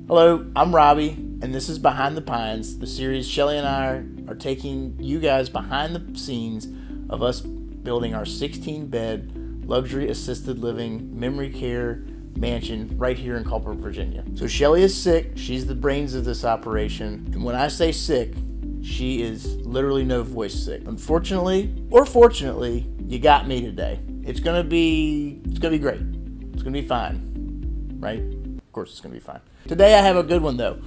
Hello, I'm Robbie, and this is Behind the Pines, the series Shelly and I are taking you guys behind the scenes of us building our 16-bed luxury assisted living memory care mansion right here in Culper, Virginia. So Shelly is sick. She's the brains of this operation. And when I say sick, she is literally no voice sick. Unfortunately, or fortunately, you got me today. It's gonna be great. It's gonna be fine, right? Of course it's gonna be fine. Today I have a good one though.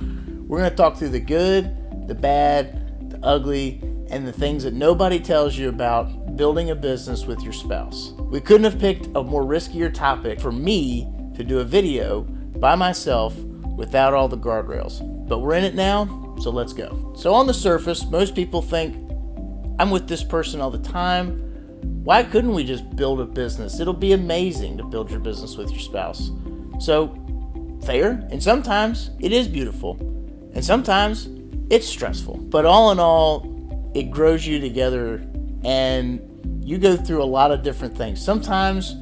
We're gonna talk through the good, the bad, the ugly, and the things that nobody tells you about building a business with your spouse. We couldn't have picked a more riskier topic for me to do a video by myself without all the guardrails. But we're in it now, so let's go. So on the surface, most people think, I'm with this person all the time. Why couldn't we just build a business? It'll be amazing to build your business with your spouse. So, fair, and sometimes it is beautiful, and sometimes it's stressful. But all in all, it grows you together, and you go through a lot of different things. Sometimes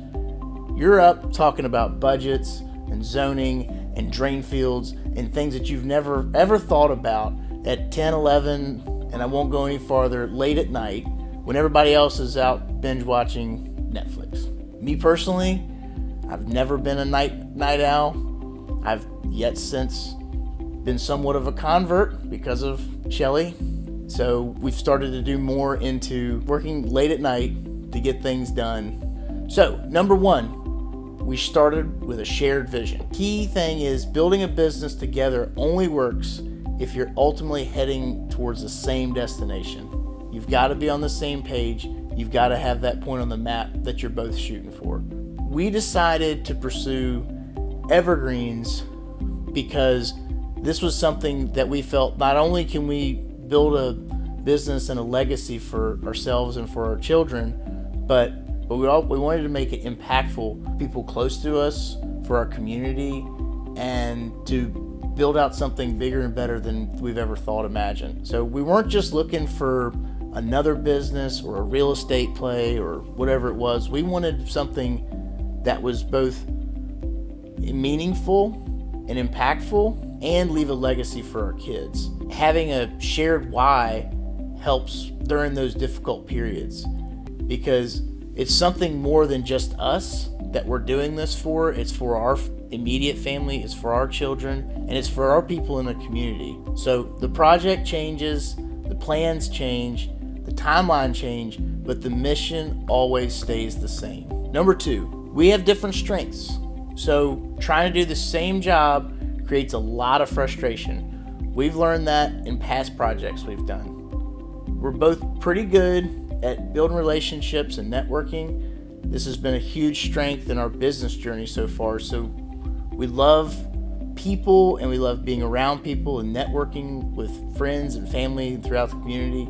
you're up talking about budgets and zoning and drain fields and things that you've never ever thought about at 10, 11, and I won't go any farther, late at night when everybody else is out binge watching Netflix. Me personally, I've never been a night owl. I've yet since been somewhat of a convert because of Shelly. So we've started to do more into working late at night to get things done. So number one, we started with a shared vision. Key thing is building a business together only works if you're ultimately heading towards the same destination. You've got to be on the same page. You've got to have that point on the map that you're both shooting for. We decided to pursue Evergreens because this was something that we felt not only can we build a business and a legacy for ourselves and for our children, but we wanted to make it impactful, people close to us, for our community, and to build out something bigger and better than we've ever thought imagined. So we weren't just looking for another business or a real estate play or whatever it was. We wanted something that was both meaningful and impactful and leave a legacy for our kids. Having a shared why helps during those difficult periods because it's something more than just us that we're doing this for. It's for our immediate family, it's for our children, and it's for our people in the community. So the project changes, the plans change, the timeline change, but the mission always stays the same. Number two, we have different strengths. So trying to do the same job creates a lot of frustration. We've learned that in past projects we've done. We're both pretty good at building relationships and networking. This has been a huge strength in our business journey so far. So we love people and we love being around people and networking with friends and family throughout the community.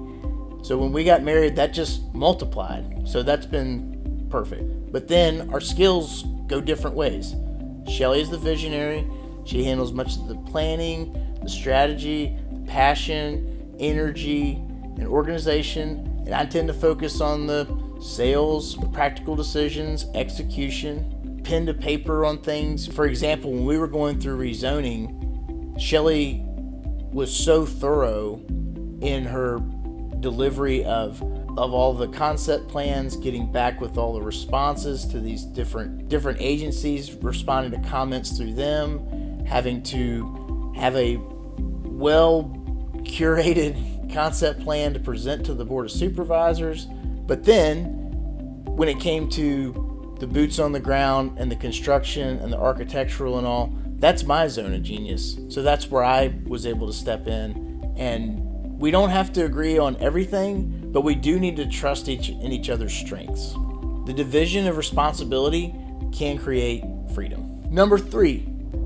So when we got married, that just multiplied. So that's been perfect. But then our skills go different ways. Shelly is the visionary. She handles much of the planning, the strategy, the passion, energy, and organization. And I tend to focus on the sales, practical decisions, execution, pen to paper on things. For example, when we were going through rezoning, Shelly was so thorough in her delivery of all the concept plans, getting back with all the responses to these different agencies, responding to comments through them, having to have a well curated concept plan to present to the Board of Supervisors. But then when it came to the boots on the ground and the construction and the architectural and all, that's my zone of genius. So that's where I was able to step in. And we don't have to agree on everything, but we do need to trust in each other's strengths. The division of responsibility can create freedom. Number three,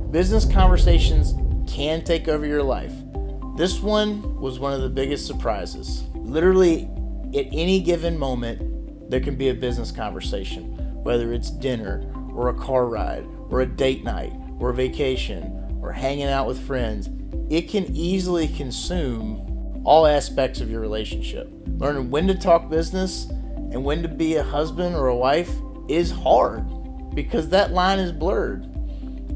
business conversations can take over your life. This one was one of the biggest surprises. Literally, at any given moment, there can be a business conversation, whether it's dinner or a car ride or a date night or a vacation or hanging out with friends. It can easily consume all aspects of your relationship. Learning when to talk business and when to be a husband or a wife is hard because that line is blurred.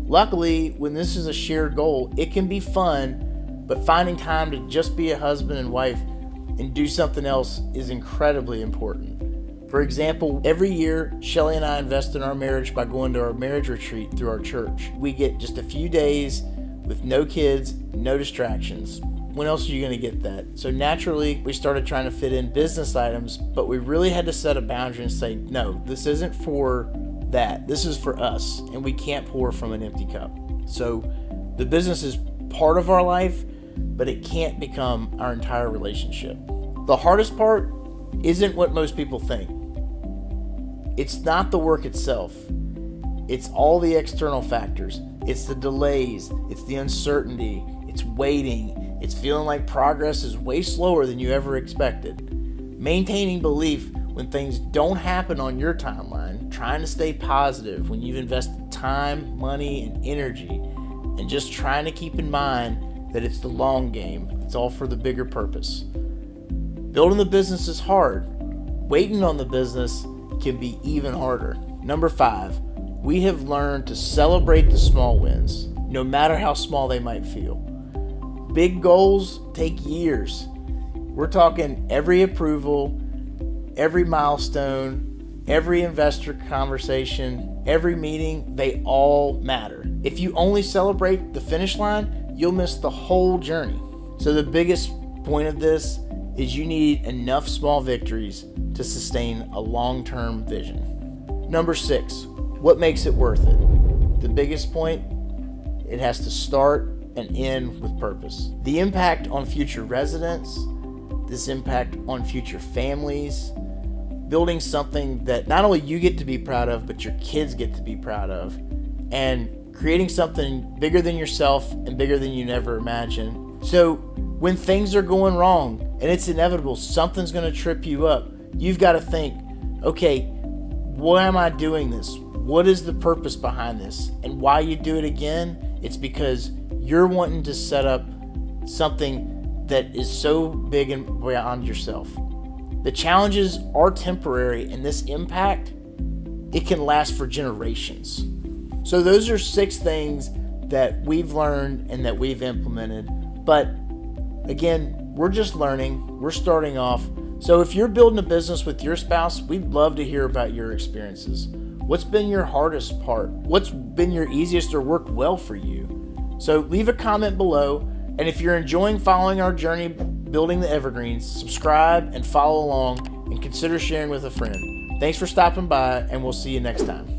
Luckily, when this is a shared goal, it can be fun, but finding time to just be a husband and wife and do something else is incredibly important. For example, every year, Shelly and I invest in our marriage by going to our marriage retreat through our church. We get just a few days with no kids, no distractions. When else are you going to get that? So naturally, we started trying to fit in business items, but we really had to set a boundary and say, no, this isn't for that. This is for us, and we can't pour from an empty cup. So the business is part of our life, but it can't become our entire relationship. The hardest part isn't what most people think. It's not the work itself. It's all the external factors. It's the delays. It's the uncertainty. It's waiting. It's feeling like progress is way slower than you ever expected. Maintaining belief when things don't happen on your timeline. Trying to stay positive when you've invested time, money, and energy. And just trying to keep in mind that it's the long game. It's all for the bigger purpose. Building the business is hard. Waiting on the business can be even harder. Number 5, we have learned to celebrate the small wins, no matter how small they might feel. Big goals take years. We're talking every approval, every milestone, every investor conversation, every meeting, they all matter. If you only celebrate the finish line, you'll miss the whole journey. So the biggest point of this is you need enough small victories to sustain a long-term vision. Number 6, what makes it worth it? The biggest point, it has to start and end with purpose. The impact on future residents, this impact on future families, building something that not only you get to be proud of, but your kids get to be proud of, and creating something bigger than yourself and bigger than you never imagined. So when things are going wrong, and it's inevitable, something's going to trip you up, you've got to think, okay, why am I doing this? What is the purpose behind this? And why you do it again? It's because you're wanting to set up something that is so big and beyond yourself. The challenges are temporary, and this impact, it can last for generations. So those are 6 things that we've learned and that we've implemented. But again, we're just learning. We're starting off. So if you're building a business with your spouse, we'd love to hear about your experiences. What's been your hardest part? What's been your easiest or worked well for you? So leave a comment below. And if you're enjoying following our journey building the Evergreens, subscribe and follow along, and consider sharing with a friend. Thanks for stopping by, and we'll see you next time.